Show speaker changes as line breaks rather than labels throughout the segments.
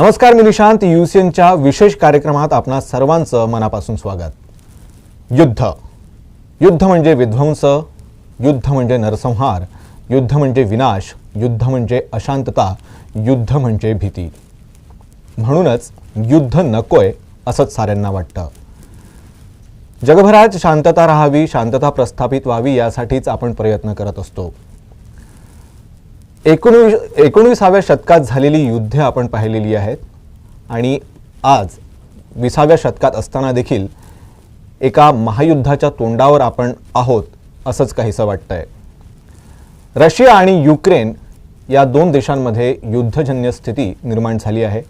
नमस्कार, मी निशांत. UCNच्या विशेष कार्यक्रमात आपणा सर्वांचं मनापासून स्वागत. युद्ध युद्ध म्हणजे विध्वंस, युद्ध म्हणजे नरसंहार, युद्ध म्हणजे विनाश, युद्ध म्हणजे अशांतता, युद्ध म्हणजे भीती. म्हणूनच युद्ध नकोय असंच साऱ्यांना वाटतं. जगभरात शांतता राहावी, शांतता प्रस्थापित व्हावी यासाठीच आपण प्रयत्न करत असतो. 19व्या शतकात झालेली युद्धे आपण पाहिलेली आहेत आणि आज 20व्या शतकात असताना देखील एका महायुद्धाच्या तोंडावर आपण आहोत असंच काहीसं वाटतंय. रशिया आणि युक्रेन या दोन देशांमध्ये युद्धजन्य स्थिती निर्माण झाली आहे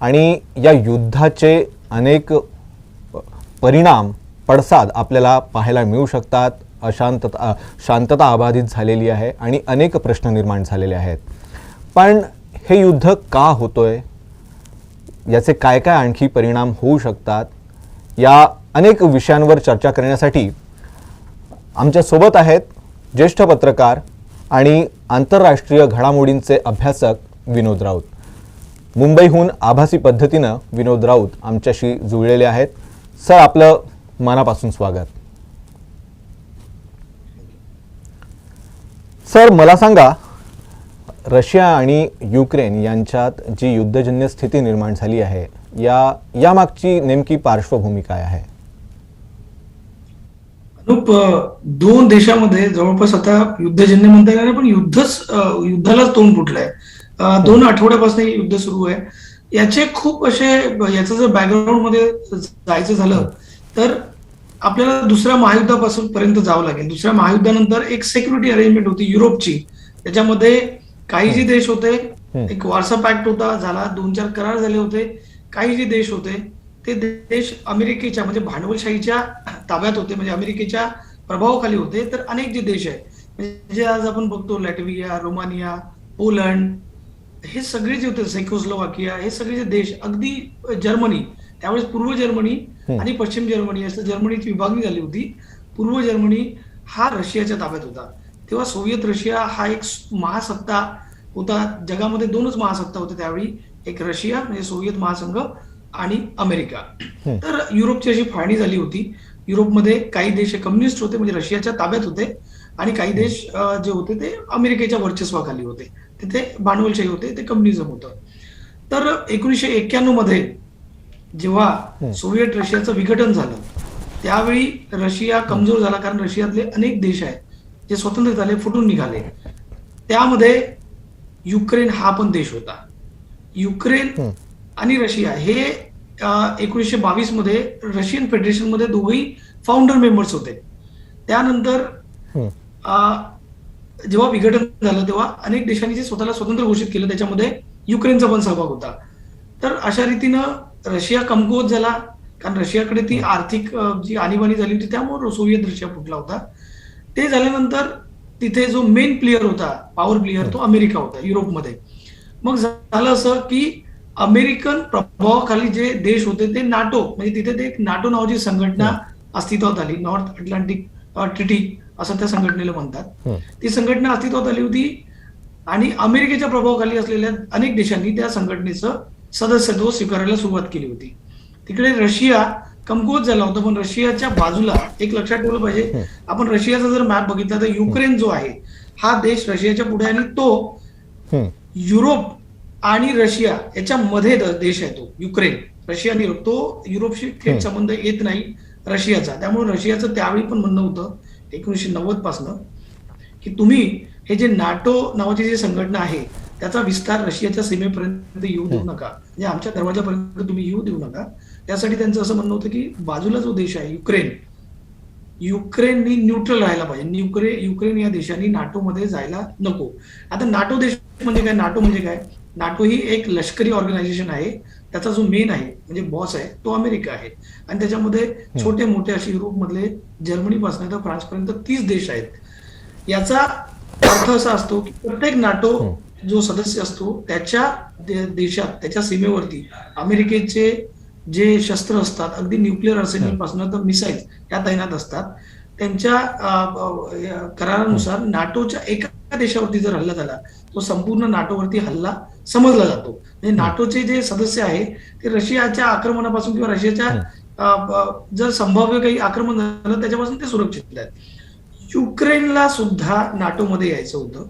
आणि या युद्धाचे अनेक परिणाम, पडसाद आपल्याला पाहायला मिळू शकतात. शांतता अबाधित झालेली आहे आणि अनेक प्रश्न निर्माण झालेले आहेत. पण हे युद्ध का होतोय, याचे काय काय आणखी परिणाम होऊ शकतात, या अनेक विषयांवर चर्चा करण्यासाठी आमच्यासोबत आहेत ज्येष्ठ पत्रकार आणि आंतरराष्ट्रीय घडामोडींचे अभ्यासक विनोद राऊत. मुंबईहून आभासी पद्धतीनं विनोद राऊत आमच्याशी जुळलेले आहेत. सर, आपलं मनापासून स्वागत. सर, मला सांगा, रशिया आणि युक्रेन यांच्यात जी युद्धजन्य स्थिती निर्माण झाली आहे या मागची नेमकी पार्श्वभूमी काय आहे?
अनुप, दोन देशामध्ये जवळपास आता युद्धजन्य म्हणता येणार पण युद्धालाच तोंड फुटलंय. 2 आठवड्यापासून युद्ध सुरू आहे. याचे खूप असे, याचं जर बॅकग्राऊंड मध्ये जायचं झालं तर आपल्याला दुसऱ्या महायुद्धापासून पर्यंत जावं लागेल. दुसऱ्या महायुद्धानंतर एक सिक्युरिटी अरेंजमेंट होती युरोपची. त्याच्यामध्ये काही जे देश होते, एक वार्सा पॅक्ट होता, झाला 2-4 करार झाले होते. काही जे देश होते ते देश अमेरिकेच्या म्हणजे भांडवलशाहीच्या ताब्यात होते, म्हणजे अमेरिकेच्या प्रभावाखाली होते. तर अनेक जे देश आहे, म्हणजे आज आपण बघतो लॅटव्हिया, रोमानिया, पोलंड, हे सगळे जे होते, चेकोस्लोवाकिया, हे सगळे जे देश, अगदी जर्मनी, त्यावेळेस पूर्व जर्मनी आणि पश्चिम जर्मनी असं जर्मनीची विभागणी झाली होती. पूर्व जर्मनी हा रशियाच्या ताब्यात होता. तेव्हा सोव्हिएत रशिया हा एक महासत्ता होता. जगामध्ये 2च महासत्ता होत्या त्यावेळी, एक रशिया म्हणजे सोव्हिएत महासंघ आणि अमेरिका. तर युरोपची अशी फाळणी झाली होती. युरोपमध्ये काही देश कम्युनिस्ट होते, म्हणजे रशियाच्या ताब्यात होते, आणि काही देश जे होते ते अमेरिकेच्या वर्चस्वाखाली होते. तिथे भांडवलशाही होते, ते कम्युनिझम होतं. तर 1991 मध्ये जेव्हा सोव्हिएट रशियाचं विघटन झालं त्यावेळी रशिया कमजोर झाला, कारण रशियातले अनेक देश आहेत जे स्वतंत्र झाले, फुटून निघाले. त्यामध्ये युक्रेन हा पण देश होता. युक्रेन आणि रशिया हे 1922 मध्ये रशियन फेडरेशन मध्ये दोघेही फाउंडर मेंबर्स होते. त्यानंतर जेव्हा विघटन झालं तेव्हा अनेक देशांनी जे स्वतःला स्वतंत्र घोषित केलं, त्याच्यामध्ये युक्रेनचा पण सहभाग होता. तर अशा रीतीनं रशिया कमकुवत झाला, कारण रशियाकडे ती आर्थिक जी आणीबाणी झाली होती, त्यामुळे सोव्हिएत रशिया फुटला होता. ते झाल्यानंतर तिथे जो मेन प्लेअर होता, पॉवर प्लेअर, तो अमेरिका होता युरोपमध्ये. मग झालं असं की अमेरिकन प्रभावाखाली जे देश होते ते नाटो, म्हणजे तिथे ते एक नाटो नावाची संघटना अस्तित्वात आली. नॉर्थ अटलांटिक ट्रिटी असं त्या संघटनेला म्हणतात. ती संघटना अस्तित्वात आली होती आणि अमेरिकेच्या प्रभावाखाली असलेल्या अनेक देशांनी त्या संघटनेचं सदस्यत्व स्वीकारायला सुरुवात केली होती. तिकडे रशिया कमकुवत झाला होता, पण रशियाच्या बाजूला एक लक्षात ठेवलं पाहिजे, आपण रशियाचा जर मॅप बघितला तर युक्रेन जो आहे हा देश रशियाच्या पुढे, आणि तो युरोप आणि रशिया याच्या मध्ये देश आहे तो युक्रेन. रशिया आणि तो युरोपशी थेट संबंध येत नाही रशियाचा. त्यामुळे रशियाचं त्यावेळी पण म्हणणं होतं 1990 पासनं की तुम्ही हे जे नाटो नावाची जी संघटना आहे त्याचा विस्तार रशियाच्या सीमेपर्यंत येऊ देऊ नका, म्हणजे आमच्या दरवाजापर्यंत तुम्ही येऊ देऊ नका. त्यासाठी त्यांचं असं म्हणणं होतं की बाजूला जो देश आहे युक्रेननी न्यूट्रल राहायला पाहिजे. युक्रेन या देशांनी नाटोमध्ये जायला नको. आता नाटो देश म्हणजे काय, नाटो म्हणजे काय, नाटो ही एक लष्करी ऑर्गनायझेशन आहे. त्याचा जो मेन आहे म्हणजे बॉस आहे तो अमेरिका आहे, आणि त्याच्यामध्ये छोटे मोठे असे युरोपमधले जर्मनीपासून तर फ्रान्सपर्यंत 30 देश आहेत. याचा अर्थ असा असतो की प्रत्येक नाटो जो सदस्य असतो त्याच्या देशात, त्याच्या सीमेवरती अमेरिकेचे जे शस्त्र असतात, अगदी न्यूक्लिअर आर्सेनल पासून तर मिसाईल, त्या तैनात असतात. त्यांच्या करारानुसार नाटोच्या एका एका देशावरती जर हल्ला झाला तो संपूर्ण नाटोवरती हल्ला समजला जातो. म्हणजे नाटोचे जे सदस्य आहे ते रशियाच्या आक्रमणापासून किंवा रशियाच्या जर संभाव्य काही आक्रमण झालं त्याच्यापासून ते सुरक्षित आहेत. युक्रेनला सुद्धा नाटोमध्ये यायचं होतं.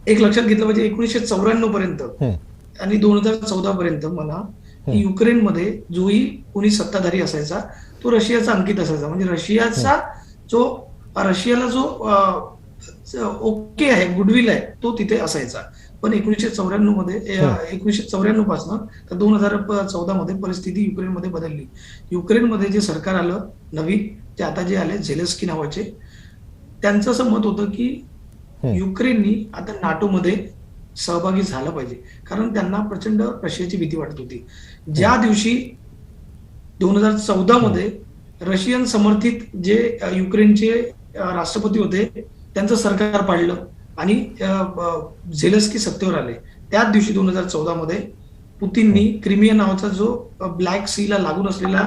एक लक्षात घेतलं पाहिजे 1994 पर्यंत आणि 2014 पर्यंत मला युक्रेनमध्ये जोही कोणी सत्ताधारी असायचा तो रशियाचा अंकित असायचा. म्हणजे रशियाला जो ओके आहे, गुडविल आहे तो तिथे असायचा. पण 1994 पासून तर 2014 मध्ये परिस्थिती युक्रेनमध्ये बदलली. युक्रेनमध्ये जे सरकार आलं नवीन, ते आता जे आले झेलेन्स्की नावाचे, त्यांचं असं मत होतं की युक्रेननी आता नाटोमध्ये सहभागी झालं पाहिजे, कारण त्यांना प्रचंड रशियाची भीती वाटत होती. ज्या दिवशी 2014 मध्ये रशियन समर्थित जे युक्रेनचे राष्ट्रपती होते त्यांचं सरकार पाडलं आणि झेलेन्स्की सत्तेवर आले, त्याच दिवशी 2014 मध्ये पुतीननी क्रिमिया नावाचा जो ब्लॅक सी ला लागून असलेला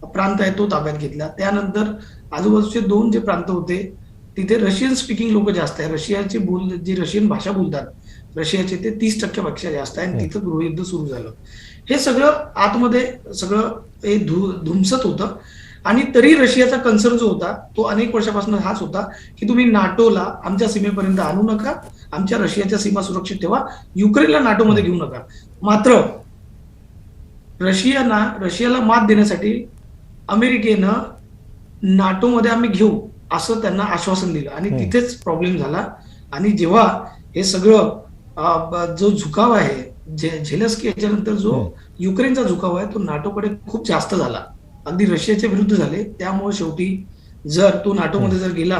प्रांत आहे तो ताब्यात घेतला. त्यानंतर आजूबाजूचे 2 जे प्रांत होते तिथे रशियन स्पीकिंग लोक जास्त आहे. जी रशियन भाषा बोलतात रशियाचे ते 30% पेक्षा जास्त आहे आणि तिथं गृहयुद्ध सुरू झालं. हे सगळं आतमध्ये सगळं हे धुमसत होतं आणि तरी रशियाचा कन्सर्न जो होता तो अनेक वर्षापासून हाच होता की तुम्ही नाटोला आमच्या सीमेपर्यंत आणू नका, आमच्या रशियाच्या सीमा सुरक्षित ठेवा, युक्रेनला नाटोमध्ये घेऊ नका. मात्र रशियाला मात देण्यासाठी अमेरिकेनं नाटोमध्ये आम्ही घेऊ असं त्यांना आश्वासन दिलं आणि तिथेच प्रॉब्लेम झाला. आणि जेव्हा हे सगळं जो झुकाव आहे झेलेन्स्की याच्यानंतर जो युक्रेनचा झुकाव आहे तो नाटोकडे खूप जास्त झाला, अगदी रशियाच्या विरुद्ध झाले. त्यामुळे शेवटी जर तो नाटोमध्ये जर गेला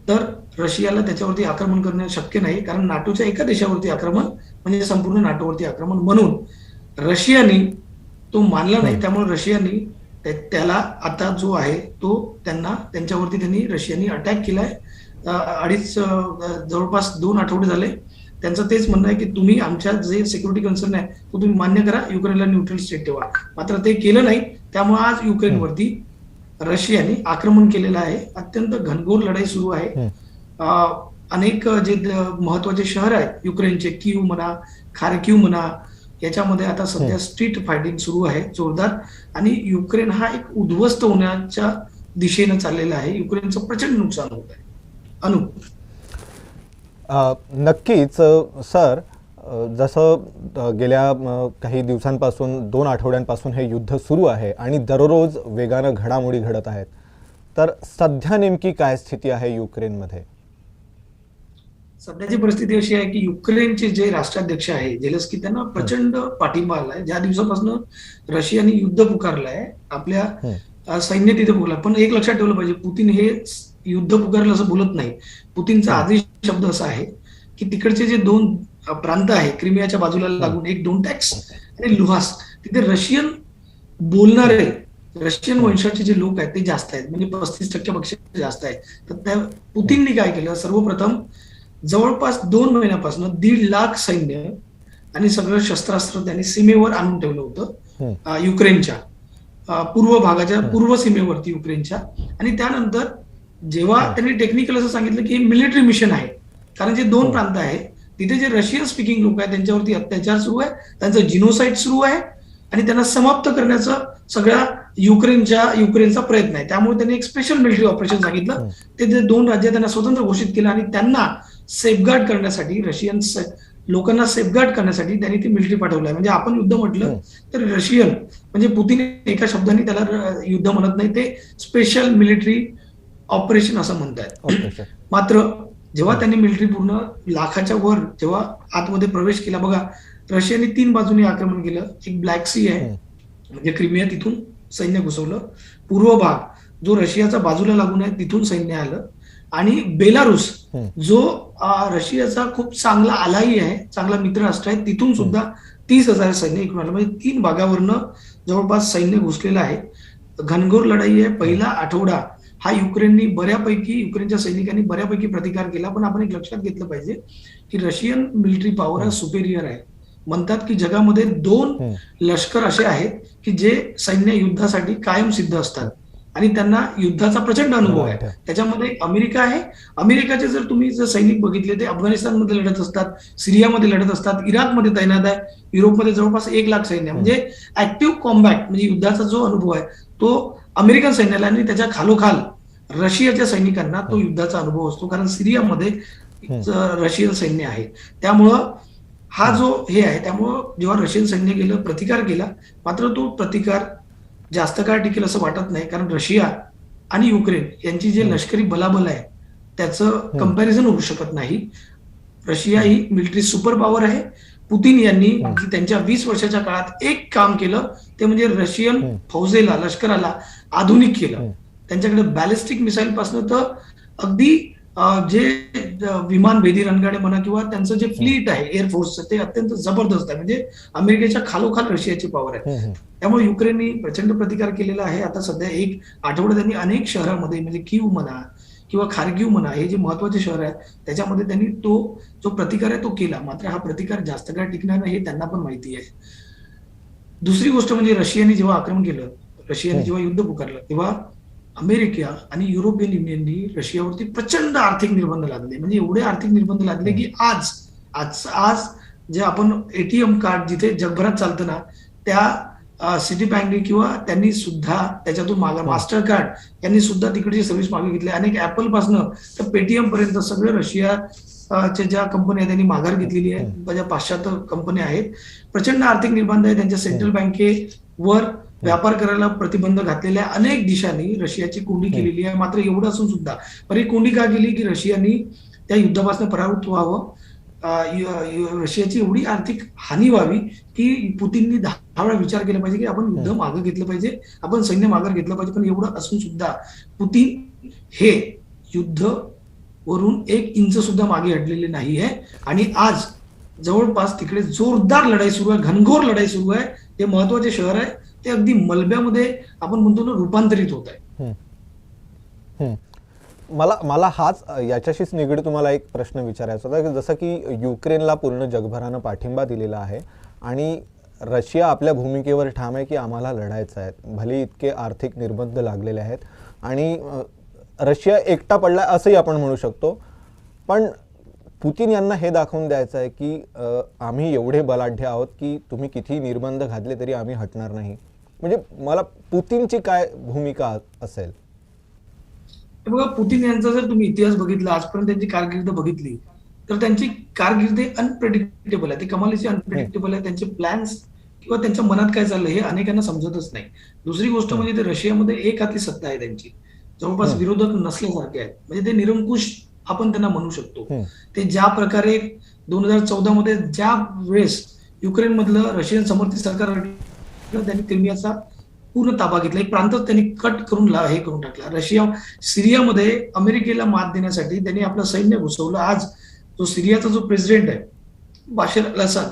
तर रशियाला त्याच्यावरती आक्रमण करणं शक्य नाही, कारण नाटोच्या एका देशावरती आक्रमण म्हणजे संपूर्ण नाटोवरती आक्रमण. म्हणून रशियाने तो मानला नाही. त्यामुळे रशियाने त्याला आता जो आहे तो त्यांच्यावरती रशियाने अटॅक केलाय. जवळपास 2 आठवडे झाले त्यांचं तेच म्हणणं आहे की तुम्ही आमच्या जे सिक्युरिटी कन्सर्न आहे तो तुम्ही मान्य करा, युक्रेनला न्यूट्रल स्टेट ठेवा. मात्र ते केलं नाही. त्यामुळे आज युक्रेनवरती रशियाने आक्रमण केलेलं आहे. अत्यंत घनघोर लढाई सुरू आहे. अनेक जे महत्वाचे शहर आहेत युक्रेनचे, कीव म्हणा, खार्किव म्हणा, याच्यामध्ये आता सध्या स्ट्रीट फायटिंग सुरू आहे जोरदार आणि युक्रेन हा एक उद्ध्वस्त होण्याच्या दिशेनं चाललेला आहे. युक्रेनचं प्रचंड नुकसान होत आहे.
नक्कीच सर, जसं गेल्या काही दिवसांपासून 2 आठवड्यांपासून हे युद्ध सुरू आहे आणि दररोज वेगानं घडामोडी घडत आहेत, तर सध्या नेमकी काय स्थिती आहे युक्रेनमध्ये?
सध्याची परिस्थिती अशी आहे की युक्रेनचे जे राष्ट्राध्यक्ष आहे झेलेन्स्की त्यांना प्रचंड पाठिंबा आलाय. ज्या दिवसापासून रशियाने युद्ध पुकारलंय आपल्या सैन्य तिथे बोलला. पण एक लक्षात ठेवलं पाहिजे, पुतीन हे युद्ध पुकारलं असं बोलत नाही. पुतीनचा आधी शब्द असा आहे की तिकडचे जे 2 प्रांत आहे क्रिमियाच्या बाजूला लागून, एक डोनेट्स्क आणि लुहान्स्क, तिथे रशियन बोलणारे रशियन वंशाचे जे लोक आहेत ते जास्त आहेत, म्हणजे 35% पेक्षा जास्त आहेत. तर त्या पुतीननी काय केलं, सर्वप्रथम जवळपास 2 महिन्यापासून 1.5 लाख सैन्य आणि सगळं शस्त्रास्त्र त्यांनी सीमेवर आणून ठेवलं होतं युक्रेनच्या पूर्व भागाच्या पूर्व सीमेवरती युक्रेनच्या. आणि त्यानंतर जेव्हा त्यांनी टेक्निकल असं सांगितलं की हे मिलिटरी मिशन आहे, कारण जे 2 प्रांत आहे तिथे जे रशियन स्पीकिंग लोक आहेत त्यांच्यावरती अत्याचार सुरू आहे, त्यांचं जिनोसाइड सुरू आहे आणि त्यांना समाप्त करण्याचा सगळ्या युक्रेनचा प्रयत्न आहे. त्यामुळे त्यांनी एक स्पेशल मिलिटरी ऑपरेशन सांगितलं. ते 2 राज्य त्यांना स्वतंत्र घोषित केलं आणि त्यांना सेफगार्ड करण्यासाठी, रशियन लोकांना सेफगार्ड करण्यासाठी त्यांनी ती मिलिटरी पाठवलं आहे. म्हणजे आपण युद्ध म्हटलं तर रशियन म्हणजे पुतीन एका शब्दाने त्याला युद्ध म्हणत नाही, ते स्पेशल मिलिटरी ऑपरेशन असं म्हणतात. मात्र जेव्हा त्यांनी मिलिटरी पूर्ण लाखाच्या वर जेव्हा आतमध्ये प्रवेश केला, बघा रशियाने 3 बाजूने आक्रमण केलं. एक ब्लॅक सी आहे म्हणजे क्रिमिया, तिथून सैन्य घुसवलं. पूर्व भाग जो रशियाचा बाजूला लागून आहे तिथून सैन्य आलं आणि बेलारुस जो रशियाचा खूप चांगला आलाही आहे, चांगला मित्र राष्ट्र आहे, तिथून सुद्धा 30,000 सैन्य इकडून आलं. म्हणजे 3 भागावरनं जवळपास सैन्य घुसलेलं आहे. घनघोर लढाई आहे. पहिला आठवडा हा युक्रेनच्या सैनिकांनी बऱ्यापैकी प्रतिकार केला. पण आपण एक लक्षात घेतलं पाहिजे की रशियन मिलिटरी पॉवर हा सुपेरियर आहे. म्हणतात की जगामध्ये 2 लष्कर असे आहेत की जे सैन्य युद्धासाठी कायम सिद्ध असतात. आणि त्यांना युद्धाचा प्रचंड अनुभव आहे.
अनुभव आहे.
त्याच्यामध्ये अमेरिका आहे. अमेरिकाचे जर तुम्ही जर सैनिक बघितले ते अफगाणिस्तानमध्ये लढत असतात, सिरियामध्ये लढत असतात, इराकमध्ये तैनात आहे, युरोपमध्ये जवळपास 1,00,000 सैन्य आहे. म्हणजे ऍक्टिव्ह कॉम्बॅट म्हणजे युद्धाचा जो अनुभव आहे तो अमेरिकन सैन्याला आणि त्याच्या खालोखाल रशियाच्या सैनिकांना तो युद्धाचा अनुभव असतो, कारण सिरियामध्ये रशियन सैन्य आहे. त्यामुळं हा जो हे आहे, त्यामुळं जेव्हा रशियन सैन्य गेलं, प्रतिकार केला, मात्र तो प्रतिकार जास्त काळ टिकेल असं वाटत नाही, कारण रशिया आणि युक्रेन यांची जे लष्करी बलाबल आहे त्याचं कंपॅरिझन होऊ शकत नाही. रशिया ही मिलिटरी सुपर पॉवर आहे. पुतीन यांनी त्यांच्या 20 वर्षाच्या काळात एक काम केलं, ते म्हणजे रशियन फौजेला, लष्कराला आधुनिक केलं. त्यांच्याकडे बॅलिस्टिक मिसाईल पासून तर अगदी जे विमान भेदी रणगाडे म्हणा किंवा त्यांचं जे फ्लीट आहे एअरफोर्सचं ते अत्यंत जबरदस्त आहे. म्हणजे अमेरिकेच्या खालोखाल रशियाची पॉवर आहे. त्यामुळे युक्रेनने प्रचंड प्रतिकार केलेला आहे. आता सध्या एक आठवडा त्यांनी अनेक शहरामध्ये म्हणजे कीव म्हणा किंवा खार्किव म्हणा, हे जे महत्वाचे शहर आहेत त्याच्यामध्ये त्यांनी तो जो प्रतिकार आहे तो केला. मात्र हा प्रतिकार जास्त काळ टिकणार नाही हे त्यांना पण माहिती आहे. दुसरी गोष्ट म्हणजे रशियाने जेव्हा आक्रमण केलं, रशियाने जेव्हा युद्ध पुकारलं, तेव्हा अमेरिका आणि युरोपियन युनियननी रशियावरती प्रचंड आर्थिक निर्बंध लादले. म्हणजे एवढे आर्थिक निर्बंध लादले की आज जे आपण एटीएम कार्ड जिथे जगभरात चालतं ना, त्या सिटी बँकने किंवा त्यांनी सुद्धा त्याच्यातून मास्टर कार्ड यांनी सुद्धा तिकडची सर्व्हिस मागे घेतली. अनेक ऍपल पासनं तर पेटीएम पर्यंत सगळे रशियाच्या ज्या कंपन्या त्यांनी माघार घेतलेली आहे, ज्या पाश्चात्य कंपन्या आहेत. प्रचंड आर्थिक निर्बंध आहे. त्यांच्या सेंट्रल बँकेवर व्यापार करायला प्रतिबंध घातलेल्या अनेक देशांनी रशियाची कोंडी केलेली आहे. मात्र एवढं असून सुद्धा पण ही कोंडी का केली की रशियानी त्या युद्धापासून परावृत्त व्हावं, रशियाची एवढी आर्थिक हानी व्हावी की पुतीननी 10 वेळा विचार केला पाहिजे की आपण युद्ध मागे घेतलं पाहिजे, आपण सैन्य मागे घेतलं पाहिजे. पण एवढं असून सुद्धा पुतीन हे युद्ध वरून 1 इंच सुद्धा मागे हटलेले नाही आहे. आणि आज जवळपास तिकडे जोरदार लढाई सुरू आहे, घनघोर लढाई सुरू आहे. ते महत्वाचे शहर आहे ते अगदी मलब्यामध्ये आपण म्हणतो ना रूपांतरित होत आहे.
मला हाच याच्याशीच निगडीत तुम्हाला एक प्रश्न विचारायचा होता की जसं की युक्रेनला पूर्ण जगभरानं पाठिंबा दिलेला आहे आणि रशिया आपल्या भूमिकेवर ठाम आहे की आम्हाला लढायचं आहे, भले इतके आर्थिक निर्बंध लागलेले आहेत आणि रशिया एकटा पडला असंही आपण म्हणू शकतो. पण पुतीन यांना हे दाखवून द्यायचं आहे की आम्ही एवढे बलाढ्य आहोत की तुम्ही किती निर्बंध घातले तरी आम्ही हटणार नाही. म्हणजे मला पुतीनची काय भूमिका असेल?
बघा, पुतीन यांचा जर तुम्ही इतिहास बघितला, आजपर्यंत त्यांची कारकीर्द बघितली तर त्यांची कारकीर्द अनप्रेडिक्टेबल आहे. ती कमालीची अनप्रेडिक्टेबल आहे. त्यांचे प्लॅन्स किंवा त्यांच्या मनात काय चाललं हे अनेकांना समजतच नाही. दुसरी गोष्ट म्हणजे ते रशियामध्ये एक हाती सत्ता आहे त्यांची, जवळपास विरोधक नसल्यासारखे आहेत. म्हणजे ते निरंकुश आपण त्यांना म्हणू शकतो. ते ज्या प्रकारे 2014 मध्ये ज्या वेळेस युक्रेन मधलं रशियन समर्थित सरकार त्यांनी क्रिमियाचा पूर्ण ताबा घेतला, एक प्रांतच त्यांनी कट करून हे करून टाकला. सिरियामध्ये अमेरिकेला मात देण्यासाठी त्यांनी आपलं सैन्य घुसवलं. आज जो सिरियाचा जो प्रेसिडेंट आहे बाशर अल असाद,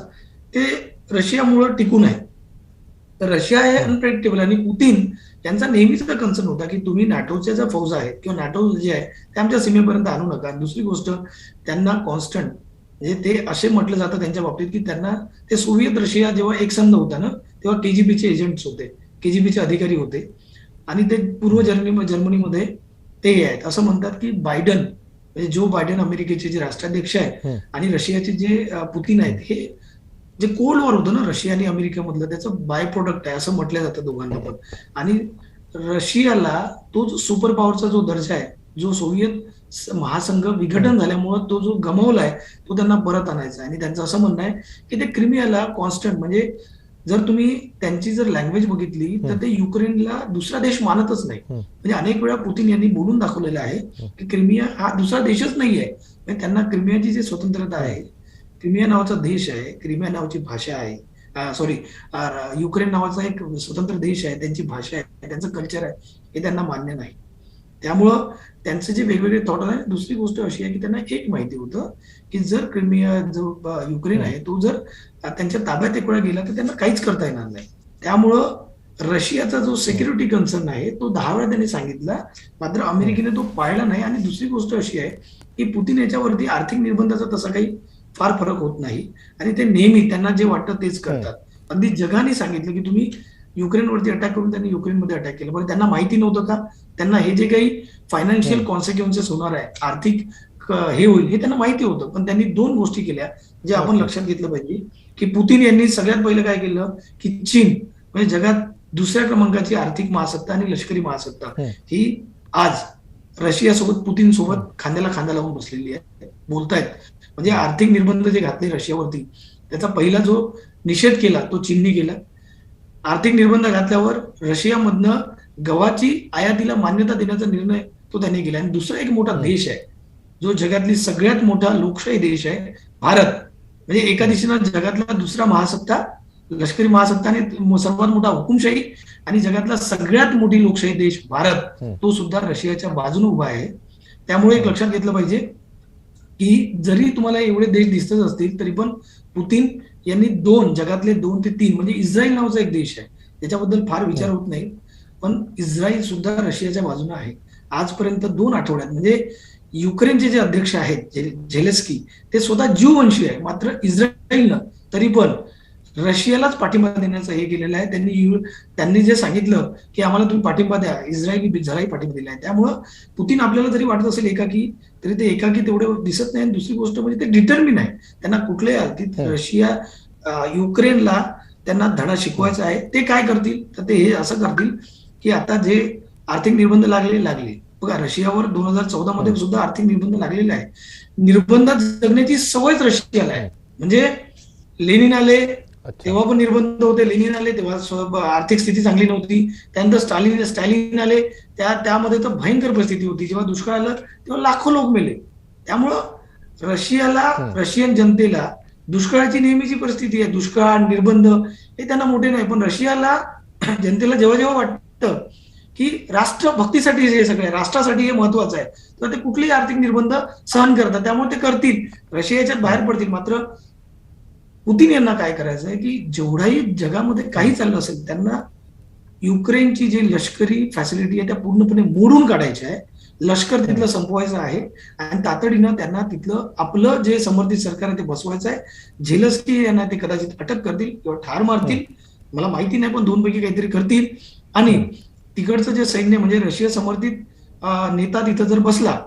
ते रशियामुळे टिकून आहे. तर रशिया हे अनप्रेडिक्टेबल. आणि पुतीन यांचा नेहमीचा कन्सर्न होता की तुम्ही नॅटोच्या ज्या फौजा आहेत किंवा नॅटो जे आहे ते आमच्या सीमेपर्यंत आणू नका. दुसरी गोष्ट, त्यांना कॉन्स्टंट म्हणजे ते असे म्हटलं जातं त्यांच्या बाबतीत की त्यांना ते सोव्हिएत रशिया जेव्हा एक संघ होता ना, तेव्हा केजीबीचे एजंट्स होते, केजीबीचे अधिकारी होते आणि ते पूर्व जर्मनीमध्ये ते आहेत. असं म्हणतात की बायडन म्हणजे जो बायडन अमेरिकेचे जे राष्ट्राध्यक्ष आहेत आणि रशियाचे जे पुतीन आहेत, हे जे कोल्ड वॉर होतं ना रशिया आणि अमेरिकेमधलं, त्याचं बाय प्रोडक्ट आहे असं म्हटलं जातं दोघांना पण. आणि रशियाला तो सुपर पॉवरचा जो दर्जा आहे, जो सोव्हिएत महासंघ विघटन झाल्यामुळे तो जो गमावलाय तो त्यांना परत आणायचा. आणि त्यांचं असं म्हणणं आहे की ते क्रिमियाला कॉन्स्टंट म्हणजे जर तुम्ही त्यांची जर लँग्वेज बघितली तर ते युक्रेनला दुसरा देश मानतच नाही. म्हणजे अनेक वेळा पुतीन यांनी बोलून दाखवलेलं आहे की क्रिमिया हा दुसरा देशच नाहीये. म्हणजे त्यांना क्रिमियाची जी स्वतंत्रता आहे, क्रिमिया नावाचा देश आहे, क्रिमिया नावाची भाषा आहे, युक्रेन नावाचा एक स्वतंत्र देश आहे, त्यांची भाषा आहे, त्यांचं कल्चर आहे, हे त्यांना मान्य नाही. त्यामुळं त्यांचे जे वेगवेगळे थॉट आहे. दुसरी गोष्ट अशी आहे की त्यांना एक माहिती होतं की जर क्रिमिया जो युक्रेन आहे तो जर त्यांच्या ताब्यात एक वेळा गेला तर त्यांना काहीच करता येणार नाही. त्यामुळं रशियाचा जो सिक्युरिटी कन्सर्न आहे तो 10 वेळा त्यांनी सांगितला, मात्र अमेरिकेने तो पाळला नाही. आणि दुसरी गोष्ट अशी आहे की पुतीन याच्यावरती आर्थिक निर्बंधाचा तसा काही फार फरक होत नाही आणि ते नेहमी त्यांना जे वाटतं तेच करतात. अगदी जगाने सांगितलं की तुम्ही युक्रेनवरती अटॅक करून त्यांनी युक्रेनमध्ये अटॅक केला. पण त्यांना माहिती नव्हतं का त्यांना हे जे काही फायनान्शियल कॉन्सिक्वेन्सेस होणार आहे, आर्थिक हे होईल हे त्यांना माहिती होतं. पण त्यांनी दोन गोष्टी केल्या जे आपण लक्षात घेतलं पाहिजे, की पुतीन यांनी सगळ्यात पहिलं काय केलं, की चीन म्हणजे जगात दुसऱ्या क्रमांकाची आर्थिक महासत्ता आणि लष्करी महासत्ता ही आज रशियासोबत पुतीन सोबत खांद्याला खांदा लावून बसलेली आहे, बोलतायत. म्हणजे आर्थिक निर्बंध जे घातले रशियावरती त्याचा पहिला जो निषेध केला तो चीननी केला. आर्थिक निर्बंध घातल्यावर रशियामधनं गव्हाची आयातीला मान्यता देण्याचा निर्णय तो त्यांनी केला. आणि दुसरा एक मोठा देश आहे जो जगातली सगळ्यात मोठा लोकशाही देश आहे, भारत. म्हणजे एका दिशेनं जगातला दुसरा महासत्ता, लष्करी महासत्ता आणि सर्वात मोठा हुकुमशाही आणि जगातला सगळ्यात मोठी लोकशाही देश भारत, तो सुद्धा रशियाच्या बाजूने उभा आहे. त्यामुळे एक लक्षात घेतलं पाहिजे की जरी तुम्हाला एवढे देश दिसतच असतील तरी पण पुतीन यांनी जगातले 2 ते 3 म्हणजे इस्रायल नावाचा एक देश आहे त्याच्याबद्दल फार विचार होत नाही, पण इस्रायल सुद्धा रशियाच्या बाजूने आहे. आजपर्यंत 2 आठवड्यात म्हणजे युक्रेनचे जे अध्यक्ष आहेत झेलेन्स्की ते स्वतः ज्यू वंशी आहे, मात्र इस्रायलनं तरी पण रशियालाच पाठिंबा देण्याचं हे केलेलं आहे. त्यांनी जे सांगितलं की आम्हाला तुम्ही पाठिंबा द्या, इस्रायली जराही पाठिंबा दिला आहे. त्यामुळं पुतीन आपल्याला जरी वाटत असेल एकाकी, तरी ते एकाकी तेवढे दिसत नाही. दुसरी गोष्ट म्हणजे ते डिटर्मिन आहे, त्यांना कुठल्याही अर्थीत रशिया युक्रेनला त्यांना धडा शिकवायचा आहे. ते काय करतील तर ते हे असं करतील की आता जे आर्थिक निर्बंध लागले बघा, रशियावर 2014 मध्ये सुद्धा आर्थिक निर्बंध लागलेले आहे. निर्बंधात जगण्याची सवयच रशियाला आहे. म्हणजे लेनिन आले तेव्हा पण निर्बंध होते, लेनिन आले तेव्हा आर्थिक स्थिती चांगली नव्हती, त्यानंतर स्टॅलिन आले त्यामध्ये तर भयंकर परिस्थिती होती. जेव्हा दुष्काळ आलं तेव्हा लाखो लोक मेले. त्यामुळं रशियन जनतेला दुष्काळाची नेहमीची परिस्थिती आहे. दुष्काळ निर्बंध हे त्यांना मोठे नाही, पण रशियाला जनतेला जेव्हा जेव्हा वाटतं की राष्ट्रभक्तीसाठी हे सगळे राष्ट्रासाठी हे महत्वाचं आहे तर ते कुठलेही आर्थिक निर्बंध सहन करतात. त्यामुळे ते करतील, रशियाच्यात बाहेर पडतील. मात्र पुतीन यांना काय करायचं आहे की जेवढाही जगामध्ये काही चाललं असेल त्यांना युक्रेनची जी लष्करी फॅसिलिटी आहे त्या पूर्णपणे मोडून काढायच्या आहे, लष्कर तिथलं संपवायचं आहे आणि तातडीनं त्यांना तिथलं आपलं जे समर्थित सरकार आहे ते बसवायचं आहे. झेलेन्स्की यांना ते कदाचित अटक करतील किंवा ठार मारतील, मला माहिती नाही, पण 2 पैकी काहीतरी करतील. आणि तिकडचं जे सैन्य म्हणजे रशिया समर्थित नेता तिथं जर बसला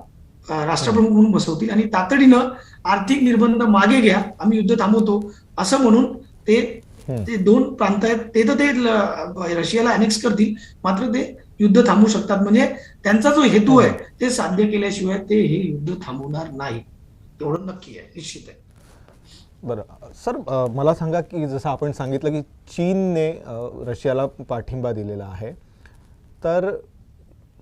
राष्ट्रप्रमुख म्हणून बसवतील आणि तातडीनं आर्थिक निर्बंध मागे घ्या, आम्ही युद्ध थांबवतो असं म्हणून ते 2 प्रांत आहेत ते तर ते रशियाला अनेक्स करतील, मात्र ते युद्ध थांबवू शकतात. म्हणजे त्यांचा जो हेतू आहे ते साध्य केल्याशिवाय ते हे युद्ध थांबवणार नाही, एवढं नक्की आहे, निश्चित आहे.
बरं सर, मला सांगा की जसं आपण सांगितलं की चीनने रशियाला पाठिंबा दिलेला आहे, तर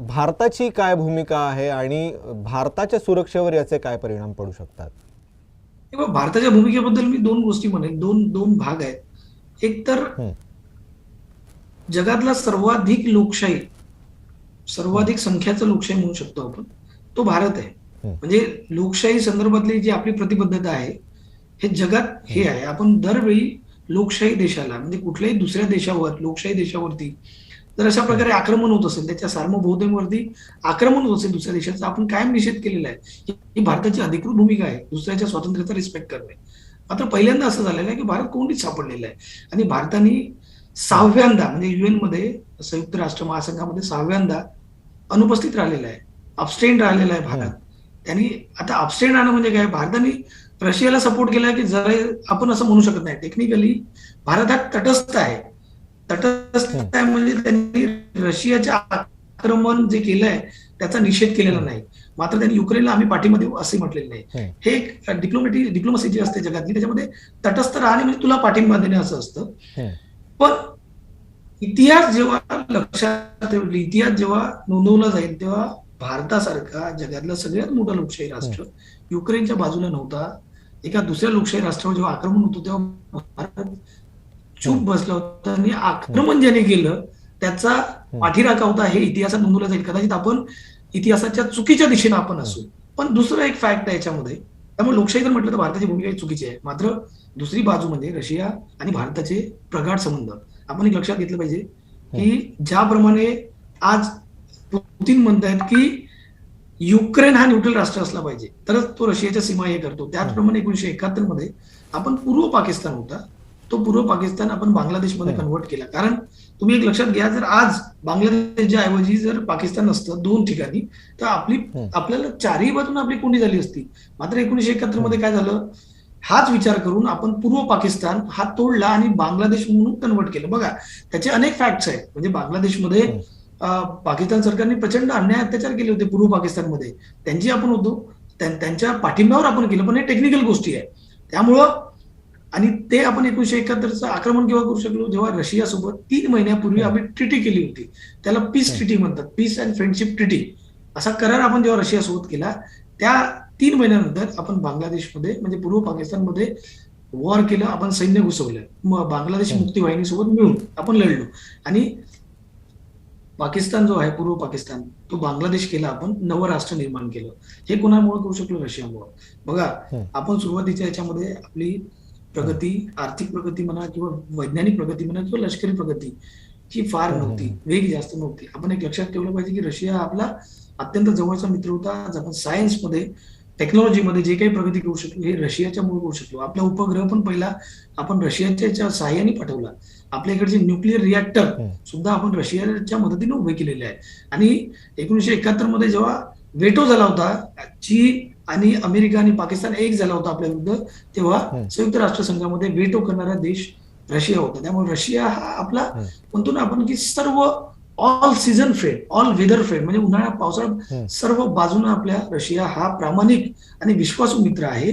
भारताची काय भूमिका आहे आणि भारताच्या सुरक्षेवर याचे काय परिणाम पडू शकतात?
भारताच्या भूमिकेबद्दल मी 2 गोष्टी म्हणेन, दोन भाग आहेत. एक तर जगातला सर्वाधिक लोकशाही, सर्वाधिक संख्याचं लोकशाही म्हणू शकतो आपण, तो भारत आहे. म्हणजे लोकशाही संदर्भातली जी आपली प्रतिबद्धता आहे हे जगात हे आहे. आपण दरवेळी लोकशाही देशाला म्हणजे कुठल्याही दुसऱ्या देशावर, लोकशाही देशावरती जर अशा प्रकारे आक्रमण होत असेल, त्याच्या सार्वभौमतेवरती आक्रमण होत असेल दुसऱ्या देशाचा, आपण कायम निषेध केलेला आहे. ही भारताची अधिकृत भूमिका आहे, दुसऱ्याच्या स्वातंत्र्याचा रिस्पेक्ट करणे. मात्र पहिल्यांदा असं झालेलं आहे की भारत कोंडीत सापडलेला आहे आणि भारताने 6व्यांदा म्हणजे UN मध्ये, संयुक्त राष्ट्र महासंघामध्ये 6व्यांदा अनुपस्थित राहिलेला आहे, अबस्टेन राहिलेला आहे भारत. त्यांनी आता अबस्टेन राहणं म्हणजे काय, भारताने रशियाला सपोर्ट केला की जरा आपण असं म्हणू शकत नाही, टेक्निकली भारत हा तटस्थ आहे. तटस्थ आहे म्हणजे त्यांनी रशियाच्या आक्रमण जे केलंय त्याचा निषेध केलेला नाही, मात्र त्यांनी युक्रेनला आम्ही पाठिंबा देऊ असे म्हटलेलं नाही. हे एक डिप्लोमसी जी असते जगातली त्याच्यामध्ये तटस्थ राहणे म्हणजे तुला पाठिंबा देणे असं असतं. पण इतिहास जेव्हा लक्षात इतिहास जेव्हा नोंदवला जाईल तेव्हा भारतासारखा जगातला सगळ्यात मोठा लोकशाही राष्ट्र युक्रेनच्या बाजूला नव्हता. एका दुसऱ्या लोकशाही राष्ट्रावर जेव्हा आक्रमण होतं तेव्हा भारत चूप बसला होता आणि आक्रमण ज्याने केलं त्याचा पाठीराखा होता, हे इतिहासात नोंदवलं जाईल. कदाचित आपण इतिहासाच्या चुकीच्या दिशेने आपण असू, पण दुसरं एक फॅक्ट आहे याच्यामध्ये. त्यामुळे लोकशाही जर म्हटलं तर भारताची भूमिका चुकीची आहे. मात्र दुसरी बाजू म्हणजे रशिया आणि भारताचे प्रगाढ संबंध. आपण एक लक्षात घेतलं पाहिजे की ज्याप्रमाणे आज पुतीन म्हणतायत की युक्रेन हा न्यूट्रल राष्ट्र असला पाहिजे तरच तो रशियाच्या सीमा हे करतो, त्याचप्रमाणे 1971 मध्ये आपण पूर्व पाकिस्तान होता तो पूर्व पाकिस्तान आपण बांगलादेशमध्ये कन्व्हर्ट केला. कारण तुम्ही एक लक्षात घ्या, जर आज बांगलादेशच्या ऐवजी जर पाकिस्तान असतं 2 ठिकाणी, तर आपल्याला चारही बाजूने आपली कोंडी झाली असती. मात्र 1971 मध्ये काय झालं, हाच विचार करून आपण पूर्व पाकिस्तान हा तोडला आणि बांगलादेश म्हणून कन्व्हर्ट केलं. बघा, त्याचे अनेक फॅक्ट्स आहेत. म्हणजे बांगलादेशमध्ये पाकिस्तान सरकारने प्रचंड अन्याय अत्याचार केले होते पूर्व पाकिस्तानमध्ये, त्यांची आपण होतो, त्यांच्या पाठिंब्यावर आपण केलं, पण हे टेक्निकल गोष्टी आहे. त्यामुळं आणि ते आपण 1971चं आक्रमण केव्हा करू शकलो, जेव्हा रशियासोबत 3 महिन्यापूर्वी आम्ही ट्रिटी केली होती. त्याला पीस ट्रिटी म्हणतात, पीस अँड फ्रेंडशिप ट्रिटी. असा करार आपण जेव्हा रशियासोबत केला, त्या 3 महिन्यानंतर आपण बांगलादेशमध्ये म्हणजे पूर्व पाकिस्तानमध्ये वॉर केलं, आपण सैन्य घुसवलं. मग बांगलादेश मुक्ती वाहिनीसोबत मिळून आपण लढलो आणि पाकिस्तान जो आहे पूर्व पाकिस्तान, तो बांगलादेश केला, आपण नवं राष्ट्र निर्माण केलं. हे कोणामुळे करू शकलो, रशियामुळे. बघा, आपण सुरुवातीच्या याच्यामध्ये आपली प्रगती, आर्थिक प्रगती म्हणा किंवा वैज्ञानिक प्रगती म्हणा किंवा लष्करी प्रगती ही फार नव्हती, वेग जास्त नव्हती. आपण एक लक्षात ठेवलं पाहिजे की रशिया आपला अत्यंत जवळचा मित्र होता. आज आपण सायन्समध्ये, टेक्नॉलॉजीमध्ये जे काही प्रगती करू शकलो, हे रशियाच्या मुळे करू शकलो. आपला उपग्रह पण पहिला आपण रशियाच्या सहाय्याने पाठवला. आपल्याकडचे न्यूक्लिअर रिॲक्टर सुद्धा आपण रशियाच्या मदतीने उभे केलेले आहे. आणि 1971 मध्ये जेव्हा वेटो झाला होता, चीन आणि अमेरिका आणि पाकिस्तान एक झाला होता आपल्या विरुद्ध, तेव्हा संयुक्त राष्ट्रसंघामध्ये वेटो करणारा देश रशिया होता. त्यामुळे रशिया हा आपला म्हणतो ना आपण की सर्व all season friend, all weather friend, म्हणजे उन्हाळा पावसाळा सर्व बाजूने आपल्या रशिया हा प्रामाणिक आणि विश्वासू मित्र आहे.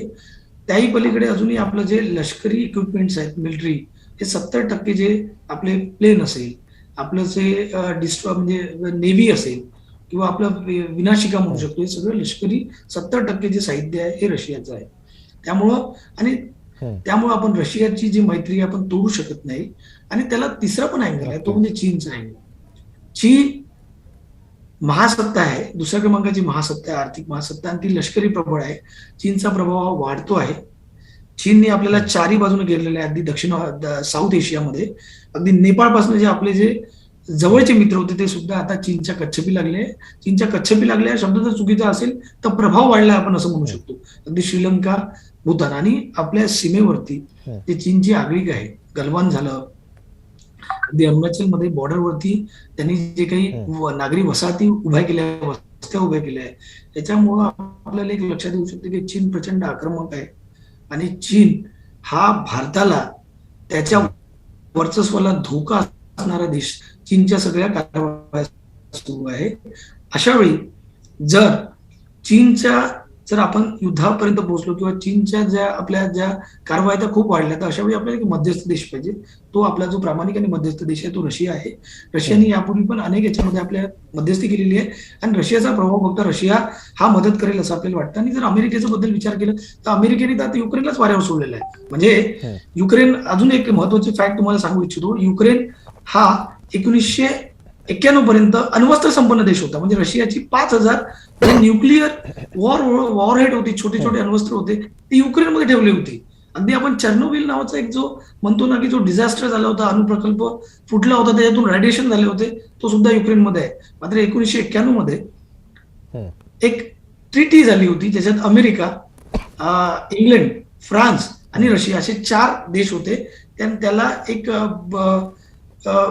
त्याही पलीकडे अजूनही आपलं जे लष्करी इक्विपमेंट्स आहेत, मिलिटरी, हे 70% जे आपले प्लेन असेल, आपलं जे म्हणजे नेव्ही असेल किंवा आपलं विनाशिका म्हणू शकतो, हे सगळं लष्करी 70% जे साहित्य आहे हे रशियाचं आहे. त्यामुळं आपण रशियाची जी मैत्री आपण तोडू शकत नाही. आणि त्याला तिसरा पण अँगल आहे, तो म्हणजे चीनचा अँगल. चीन महासत्ता आहे, दुसऱ्या क्रमांकाची महासत्ता आहे, आर्थिक महासत्ता, आणि ती लष्करी प्रबळ आहे. चीनचा प्रभाव वाढतो आहे. चीनने आपल्याला चारही बाजूने घेरलेलं आहे, अगदी साऊथ एशियामध्ये. अगदी नेपाळपासून जे आपले जे जवळचे मित्र होते ते सुद्धा आता चीनच्या कच्छपी लागले. चीनच्या कच्छपी लागले हा शब्द जर चुकीचा असेल तर प्रभाव वाढला आपण असं म्हणू शकतो. अगदी श्रीलंका, भूतान आणि आपल्या सीमेवरती जे चीनची आगळीक आहे, गलवान झालं, अगदी अरुणाचलमध्ये बॉर्डरवरती त्यांनी जे काही नागरी वसाहती उभ्या केल्या, वस्त्या उभ्या केल्या आहे, त्याच्यामुळं आपल्याला एक लक्षात येऊ शकते की चीन प्रचंड आक्रमक आहे. आणि चीन हा भारताला, त्याच्या वर्चस्वाला धोका असणारा देश चीनच्या सगळ्या कारवाया सुरू आहे. अशा वेळी जर आपण युद्धापर्यंत पोहोचलो किंवा चीनच्या ज्या कारवाया त्या खूप वाढल्या, तर अशा वेळी आपल्याला एक मध्यस्थ देश पाहिजे. तो आपला जो प्रामाणिक आणि मध्यस्थ देश आहे तो रशिया आहे. रशियाने यापूर्वी पण अनेक याच्यामध्ये आपल्या मध्यस्थी केलेली आहे आणि रशियाचा प्रभाव फक्त रशिया हा मदत करेल असं आपल्याला वाटतं. आणि जर अमेरिकेचा बद्दल विचार केला तर अमेरिकेने तर आता युक्रेनलाच वाऱ्यावर सोडलेलं आहे. म्हणजे युक्रेन, अजून एक महत्वाची फॅक्ट तुम्हाला सांगू इच्छितो, युक्रेन हा 1991 पर्यंत अण्वस्त्र संपन्न देश होता. म्हणजे रशियाची 5000 न्यूक्लिअर वॉरहेड होती, छोटे छोटे अण्वस्त्र होते, ते युक्रेनमध्ये ठेवले होते. अगदी आपण चर्नोबिल नावाचा एक जो म्हणतो ना की जो डिझास्टर झाला होता, अणुप्रकल्प फुटला होता, त्याच्यातून रेडिएशन झाले होते, तो सुद्धा युक्रेनमध्ये आहे. मात्र 1991 मध्ये एक ट्रिटी झाली होती ज्याच्यात अमेरिका, इंग्लंड, फ्रान्स आणि रशिया असे 4 देश होते. त्याला एक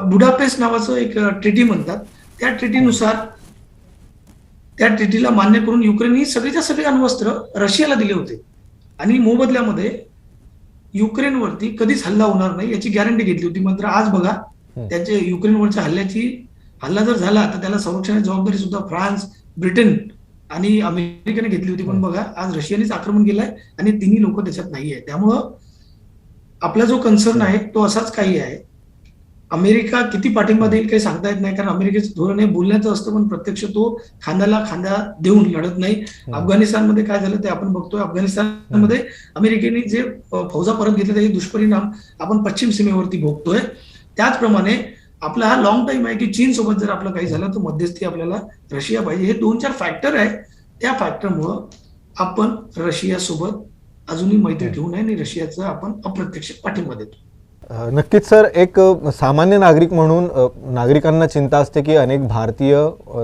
बुडापेस्ट नावाचं एक ट्रिटी म्हणतात. त्या ट्रिटीनुसार, त्या ट्रिटीला मान्य करून युक्रेनने सगळेच्या सगळे अण्वस्त्र रशियाला दिले होते आणि मोबदल्यामध्ये युक्रेनवरती कधीच हल्ला होणार नाही याची गॅरंटी घेतली होती. मात्र आज बघा, त्याच्या युक्रेनवरच्या हल्ला जर झाला तर त्याला संरक्षणाची जबाबदारी सुद्धा फ्रान्स, ब्रिटन आणि अमेरिकेने घेतली होती. पण बघा, आज रशियानेच आक्रमण केलंय आणि तिन्ही लोक त्याच्यात नाहीये. त्यामुळं आपला जो कन्सर्न आहे तो असाच काही आहे. अमेरिका किती पाठिंबा देईल काही सांगता येत नाही, कारण अमेरिकेचं धोरण हे बोलण्याचं असतं पण प्रत्यक्ष तो खांद्याला खांदा देऊन लढत नाही. अफगाणिस्तानमध्ये काय झालं ते आपण बघतोय. अफगाणिस्तानमध्ये अमेरिकेने जे फौजा परत घेतल्या त्याचे दुष्परिणाम आपण पश्चिम सीमेवरती भोगतोय. त्याचप्रमाणे आपला हा लॉंग टाइम आहे की चीन सोबत जर आपलं काही झालं तर मध्यस्थी आपल्याला रशिया पाहिजे. हे 2-4 फॅक्टर आहे. त्या फॅक्टरमुळं आपण रशियासोबत अजूनही मैत्री ठेवू नये आणि रशियाचा आपण अप्रत्यक्ष पाठिंबा देतो.
नक्कीच सर, एक सामान्य नागरिक म्हणून नागरिकांना चिंता असते की अनेक भारतीय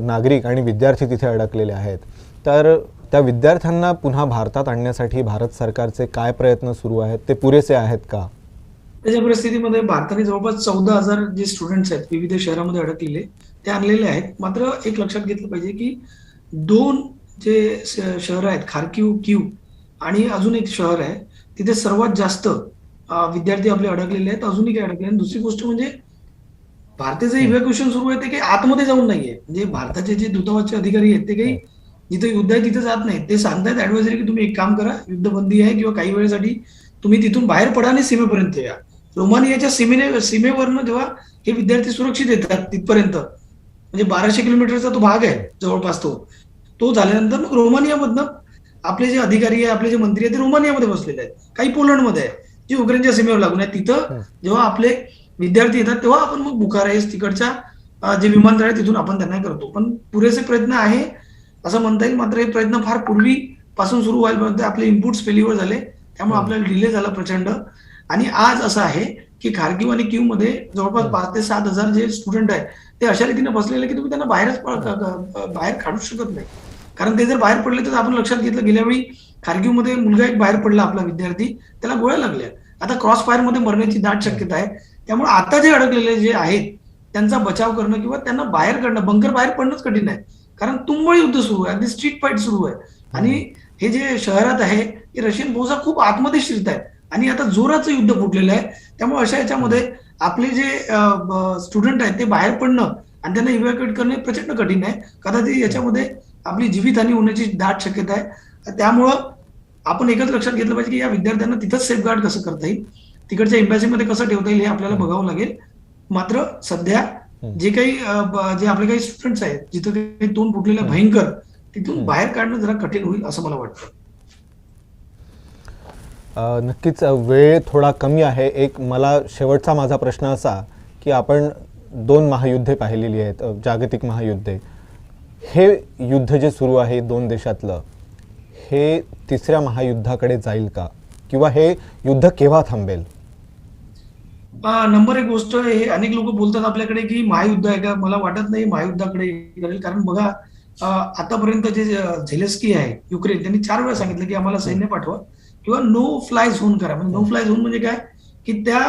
नागरिक आणि विद्यार्थी तिथे अडकलेले आहेत. तर त्या विद्यार्थ्यांना पुन्हा भारतात आणण्यासाठी भारत सरकारचे काय प्रयत्न सुरू आहेत, ते पुरेसे आहेत का?
त्याच्या परिस्थितीमध्ये भारताने जवळपास 14,000 जे स्टुडंट्स आहेत विविध शहरामध्ये अडकलेले ते आणलेले आहेत. मात्र एक लक्षात घेतलं पाहिजे की दोन जे शहर आहेत खार्किव कीव आणि अजून एक शहर आहे तिथे सर्वात जास्त विद्यार्थी आपले अडकलेले आहेत, अजूनही काही अडकले. आणि दुसरी गोष्ट म्हणजे भारताचं इव्हॅक्युएशन सुरू आहे ते काही आतमध्ये जाऊन नाहीये. म्हणजे भारताचे जे दूतावासचे अधिकारी आहेत ते काही जिथे युद्ध आहे तिथे जात नाहीत. ते सांगतायत ऍडवायझरी की तुम्ही एक काम करा, युद्धबंदी आहे किंवा काही वेळेसाठी तुम्ही तिथून बाहेर पडा आणि सीमेपर्यंत या. रोमानियाच्या सीमेवरनं जेव्हा हे विद्यार्थी सुरक्षित येतात तिथपर्यंत, म्हणजे 1200 किलोमीटरचा तो भाग आहे जवळपास तो झाल्यानंतर मग रोमानियामधनं आपले जे अधिकारी आहे, आपले जे मंत्री आहेत ते रोमानियामध्ये बसलेले आहेत, काही पोलंडमध्ये आहे जे युक्रेनच्या सीमेवर लागून आहे. तिथं जेव्हा आपले विद्यार्थी येतात तेव्हा आपण मग बुखारेस्ट तिकडच्या जे विमानतळ आहे तिथून आपण त्यांना करतो. पण पुरेसे प्रयत्न आहे असं म्हणता येईल. मात्र हे प्रयत्न फार पूर्वीपासून सुरू व्हायला पाहिजे. आपले इनपुट्स फेल्युअर झाले त्यामुळे आपल्याला डिले झाला प्रचंड. आणि आज असं आहे की खार्किव आणि क्यू मध्ये जवळपास 5,000 ते 7,000 जे स्टुडंट आहेत ते अशा रीतीने बसलेले की तुम्ही त्यांना बाहेर काढू शकत नाही. कारण ते जर बाहेर पडले तर आपण लक्षात घेतलं गेल्या वेळी खार्किव मध्ये मुलगा एक बाहेर पडला आपला विद्यार्थी, त्याला गोळ्या लागल्या. आता क्रॉस फायर मध्ये मरण्याची दाट शक्यता आहे. त्यामुळे आता जे अडकलेले जे आहेत त्यांचा बचाव करणं किंवा त्यांना बाहेर काढणं, बंकर बाहेर पडणंच कठीण आहे. कारण तुंबळ युद्ध सुरू आहे, अगदी स्ट्रीट फाईट सुरू आहे. आणि हे जे शहरात आहे हे रशियन फौजा खूप आतमध्ये शिरत आहेत आणि आता जोराचं युद्ध फुटलेलं आहे. त्यामुळे अशा याच्यामध्ये आपले जे स्टुडंट आहेत ते बाहेर पडणं आणि त्यांना इव्हॅक्युएट करणं प्रचंड कठीण आहे. कदाचित याच्यामध्ये आपली जीवितहानी होण्याची दाट शक्यता आहे. त्यामुळं आपण एकच लक्षात घेतलं पाहिजे की या विद्यार्थ्यांना तिथंच सेफगार्ड कसं करता येईल, तिकडच्या एम्बॅसीमध्ये कसं ठेवता येईल हे आपल्याला बघावं लागेल. मात्र सध्या जे काही जे आपले काही स्टुडंट्स आहेत जिथं काही तोंड फुटलेलं भयंकर, तिथून बाहेर काढणं जरा कठीण होईल असं मला वाटतं.
नक्कीच वेळ थोडा कमी आहे. एक मला शेवटचा माझा प्रश्न असा की आपण 2 महायुद्धे पाहिलेली आहेत, जागतिक महायुद्धे. हे युद्ध जे सुरू आहे 2 देशातलं, हे 3ऱ्या महायुद्धाकडे जाईल का किंवा हे युद्ध केव्हा थांबेल?
नंबर एक गोष्ट, हे अनेक लोक बोलतात आपल्याकडे की महायुद्ध आहे का. मला वाटत नाही महायुद्धाकडे करेल. कारण बघा आतापर्यंत जे झेलेस्की आहे युक्रेन, त्यांनी 4 वेळा सांगितलं की आम्हाला सैन्य पाठवा किंवा नो फ्लाय झोन करा. म्हणजे नो फ्लाय झोन म्हणजे काय की त्या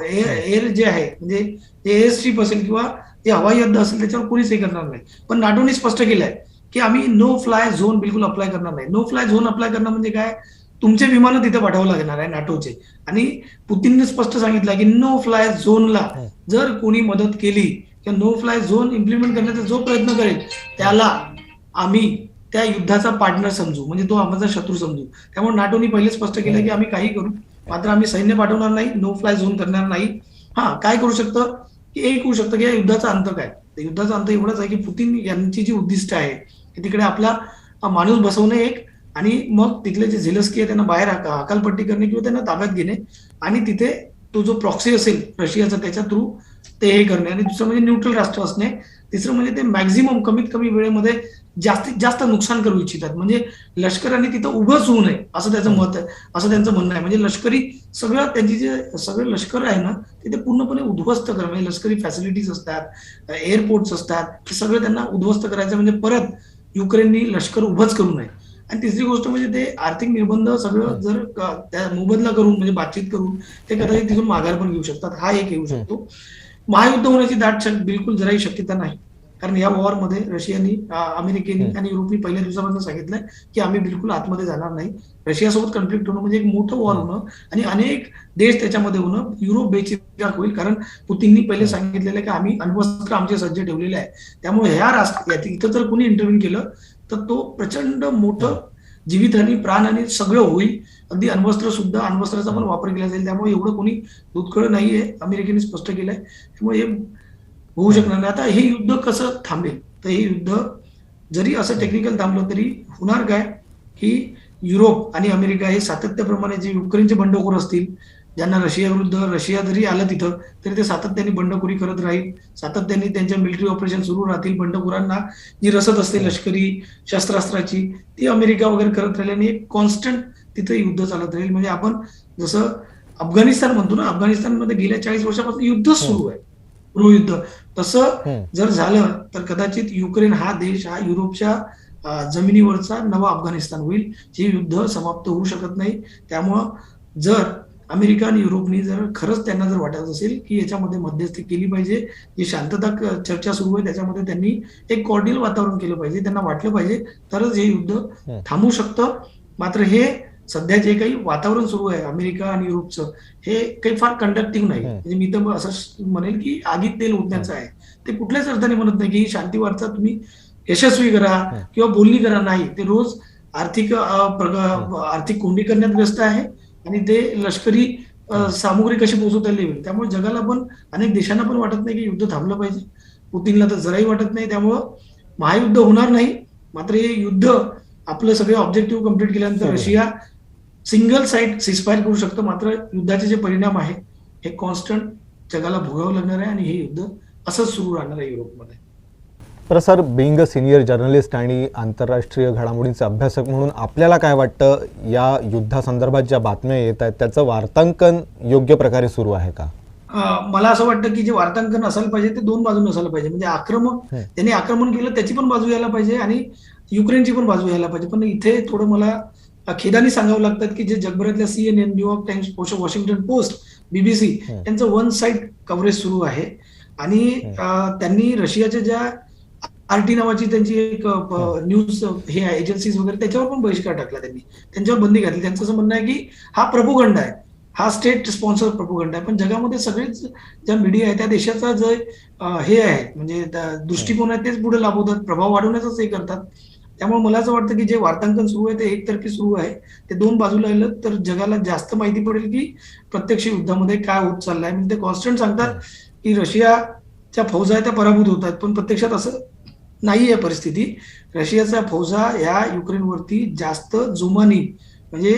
एअर जे आहे म्हणजे एअर स्ट्रीप असेल किंवा जे हवाई हद्द असेल त्याच्यावर कोणीच हे करणार नाही. पण नाटोने स्पष्ट केलंय की आम्ही नो फ्लाय झोन बिलकुल अप्लाय करणार नाही. नो फ्लाय झोन अप्लाय करणं म्हणजे काय, तुमचे विमानं तिथे पाठवावं लागणार आहे नाटोचे. आणि पुतीनने स्पष्ट सांगितलं की नो फ्लाय झोनला जर कोणी मदत केली किंवा नो फ्लाय झोन इम्प्लिमेंट करण्याचा जो प्रयत्न करेल त्याला आम्ही त्या युद्धाचा पार्टनर समजू, म्हणजे तो आमचा शत्रू समजू. त्यामुळे नाटोने पहिले स्पष्ट केलं की आम्ही काही करू, मात्र आम्ही सैन्य पाठवणार नाही, नो फ्लाय झोन करणार नाही. काय करू शकतं की एक होऊ शकतं की या युद्धाचा अंत काय. युद्धाचा अंत एवढाच आहे की पुतीन यांची जी उद्दिष्ट आहे की तिकडे आपला माणूस बसवणे एक, आणि मग तिथले जे झेलेस्की आहे त्यांना बाहेर हकालपट्टी करणे किंवा त्यांना ताब्यात घेणे आणि तिथे तो जो प्रॉक्सी असेल रशियाचा त्याच्या थ्रू ते हे करणे. आणि दुसरं म्हणजे न्यूट्रल राष्ट्र असणे. तिसरं म्हणजे ते मॅक्झिमम कमीत कमी वेळेमध्ये जास्तीत जास्त नुकसान करू इच्छितात. म्हणजे लष्कराने तिथं उभंच होऊ नये असं त्याचं मत आहे, असं त्यांचं म्हणणं आहे. म्हणजे लष्करी सगळं त्यांची जे सगळं लष्कर आहे ना तिथे पूर्णपणे उद्ध्वस्त करणं. म्हणजे लष्करी फॅसिलिटीज असतात, एअरपोर्ट्स असतात, हे सगळं त्यांना उद्ध्वस्त करायचं म्हणजे परत युक्रेननी लष्कर उभंच करू नये. आणि तिसरी गोष्ट म्हणजे ते आर्थिक निर्बंध सगळं जर त्या मोबदला करून म्हणजे बातचीत करून ते कदाचित तिथून माघार पण घेऊ शकतात. हा एक येऊ शकतो. महायुद्ध होण्याची दाट बिलकुल जराही शक्यता नाही. कारण या वॉरमध्ये रशियानी, अमेरिकेने आणि युरोपनी पहिल्या दिवसापासून सांगितलंय की आम्ही बिलकुल आतमध्ये जाणार नाही. रशियासोबत कॉन्फ्लिक्ट होणं म्हणजे एक मोठं वॉर होणं आणि अनेक देश त्याच्यामध्ये होणं. युरोप बेचिराख होईल. कारण पुतीननी पहिले सांगितलेलं की आम्ही अण्वस्त्र आमचे सज्ज ठेवलेले आहे. त्यामुळे ह्या इथं जर कोणी इंटरव्ह्यू केलं तर तो प्रचंड मोठं जीवितहानी, प्राणहानी सगळं होईल. अगदी अण्वस्त्राचा पण वापर केला जाईल. त्यामुळे एवढं कोणी दुधकळ नाहीये, अमेरिकेने स्पष्ट केलंय. त्यामुळे हे होऊ शकणार नाही. आता हे युद्ध कसं थांबेल, तर हे युद्ध जरी असं टेक्निकल थांबलं तरी होणार काय की युरोप आणि अमेरिका हे सातत्याप्रमाणे जे युक्रेनचे बंडखोर असतील, ज्यांना रशिया जरी आलं तिथं तरी ते सातत्याने बंडखोरी करत राहील. सातत्याने त्यांच्या मिलिटरी ऑपरेशन सुरू राहतील. बंडखोरांना जी रसद असते लष्करी शस्त्रास्त्राची ती अमेरिका वगैरे करत राहील आणि एक कॉन्स्टंट तिथं युद्ध चालत राहील. म्हणजे आपण जसं अफगाणिस्तान म्हणतो ना, अफगाणिस्तानमध्ये गेल्या 40 वर्षापासून युद्ध सुरू आहे, गृहयुद्ध. तसं जर झालं तर कदाचित युक्रेन हा देश हा युरोपच्या जमिनीवरचा नवा अफगाणिस्तान होईल, जे युद्ध समाप्त होऊ शकत नाही. त्यामुळं जर अमेरिका आणि युरोपनी जर खरंच त्यांना जर वाटत असेल की याच्यामध्ये मध्यस्थी केली पाहिजे, जी शांतता चर्चा सुरू आहे त्याच्यामध्ये त्यांनी एक कॉर्डियल वातावरण केलं पाहिजे, त्यांना वाटलं पाहिजे तरच हे युद्ध
हं.
थांबू शकतं. मात्र हे सध्या जे काही वातावरण सुरू आहे अमेरिका आणि युरोपचं, हे काही फार कंडक्टिव्ह नाही.
हं.
म्हणजे मी तर असं म्हणेल की आगीत तेल ओतण्याचं आहे. ते कुठल्याच अर्थाने म्हणत नाही की ही शांती वार्ता तुम्ही यशस्वी करा किंवा बोलणी करा. नाही, ते रोज आर्थिक कोंडी करण्यात व्यस्त आहे आणि ते लष्करी सामुग्री कशी पोहोचवता येईल. त्यामुळे जगाला पण, अनेक देशांना पण वाटत नाही की युद्ध थांबलं पाहिजे. पुतीनला तर जराही वाटत नाही. त्यामुळं महायुद्ध होणार नाही. मात्र हे युद्ध आपलं सगळे ऑब्जेक्टिव्ह कम्प्लीट केल्यानंतर रशिया सिंगल साइड सिसफायर करू शकतं. मात्र युद्धाचे जे परिणाम आहेत हे कॉन्स्टंट जगाला भोगावं लागणार आहे आणि हे युद्ध असंच सुरू राहणार आहे युरोपमध्ये.
तर sir, being a senior journalist आणि आंतरराष्ट्रीय घडामोडींचे अभ्यासक म्हणून आपल्याला काय वाटतं, या युद्धासंदर्भात ज्या बातम्या येत आहेत त्याचं वार्तांकन योग्य प्रकारे सुरू आहे का?
मला असं वाटतं की जे वार्तांकन असायला पाहिजे ते दोन बाजूने असायला पाहिजे. म्हणजे त्यांनी आक्रमण केलं त्याची पण बाजू यायला पाहिजे आणि युक्रेनची पण बाजू यायला पाहिजे. पण इथे थोडं मला खेदाने सांगावं लागतात की जे जगभरातल्या CNN, New York times, Washington post, BBC यांचं वन साइड कव्हरेज सुरू आहे. आणि त्यांनी रशियाच्या ज्या RT नावाची त्यांची एक न्यूज हे आहे, एजन्सीज वगैरे, त्याच्यावर पण बहिष्कार टाकला त्यांनी, त्यांच्यावर बंदी घातली. त्यांचं असं म्हणणं आहे की हा प्रोपोगंडा आहे, हा स्टेट स्पॉन्सर प्रोपोगंडा आहे. पण जगामध्ये सगळेच ज्या मीडिया आहे त्या देशाचा जे हे आहे म्हणजे दृष्टिकोन आहे तेच पुढे लाभवतात, प्रभाव वाढवण्याचंच हे करतात. त्यामुळे मला असं वाटतं की जे वार्तांकन सुरू आहे ते एकतर्फी सुरू आहे. ते दोन बाजूला आलं तर जगाला जास्त माहिती पडेल की प्रत्यक्ष युद्धामध्ये काय होत चाललंय. म्हणजे ते कॉन्स्टंट सांगतात की रशियाच्या फौजा त्या पराभूत होत आहेत, पण प्रत्यक्षात असं नाही आहे परिस्थिती. रशियाच्या फौजा या युक्रेनवरती जास्त जोमानी म्हणजे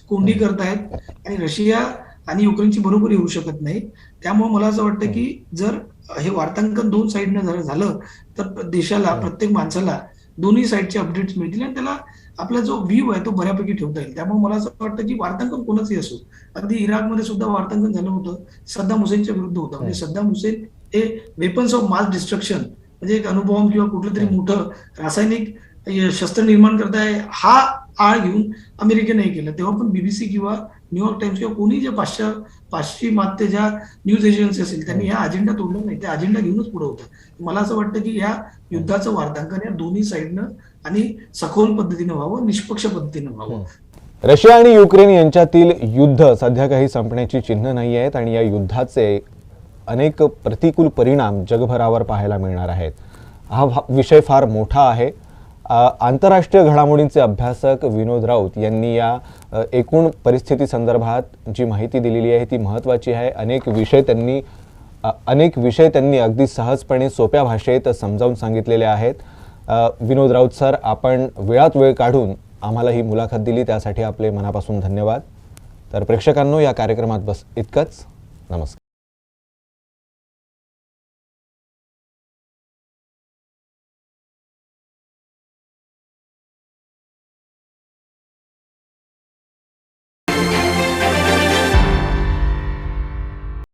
कोंडी करतायत आणि रशिया आणि युक्रेनची बरोबरी होऊ शकत नाही. त्यामुळे मला असं वाटतं की जर हे वार्तांकन दोन साईडनं जर झालं तर देशाला, प्रत्येक माणसाला दोन्ही साईडचे अपडेट्स मिळतील आणि त्याला आपला जो व्ह्यू आहे तो बऱ्यापैकी ठेवता येईल. त्यामुळे मला असं वाटतं की वार्तांकन कोणाचंही असो, अगदी इराकमध्ये सुद्धा वार्तांकन झालं होतं, सद्दाम हुसेनच्या विरुद्ध होतं. म्हणजे सद्दाम हुसेन हे वेपन्स ऑफ मास डिस्ट्रक्शन म्हणजे एक अणुबॉम्ब किंवा कुठलं तरी मोठं रासायनिक शस्त्र निर्माण करताय हा आळ घेऊन अमेरिकेने केलं. तेव्हा पण BBC किंवा न्यूयॉर्क टाइम्स किंवा कोणी जे पाश्चिमात्य ज्या न्यूज एजन्सी असेल त्यांनी हा अजेंडा तोडला नाही, त्या अजेंडा घेऊनच पुढे होतं. मला असं वाटतं की या युद्धाचं वार्तांकन या दोन्ही साईडनं आणि सखोल पद्धतीनं व्हावं, निष्पक्ष पद्धतीनं व्हावं.
रशिया आणि युक्रेन यांच्यातील युद्ध सध्या काही संपण्याची चिन्ह नाही आहेत आणि या युद्धाचे अनेक प्रतिकूल परिणाम जगभरावर पाहायला मिळणार आहेत. हा विषय फार मोठा आहे. आंतरराष्ट्रीय घडामोडींचे अभ्यासक विनोद राऊत यांनी या एकूण परिस्थिती संदर्भात जी माहिती दिलेली आहे ती महत्त्वाची आहे. अनेक विषय त्यांनी अगदी सहजपणे सोप्या भाषेत समजावून सांगितलेले आहेत. विनोद राऊत सर, आपण वेळात वेळ काढून आम्हाला ही मुलाखत दिली त्यासाठी आपले मनापासून धन्यवाद. तर प्रेक्षकांनो, या कार्यक्रमात बस इतकंच. नमस्कार.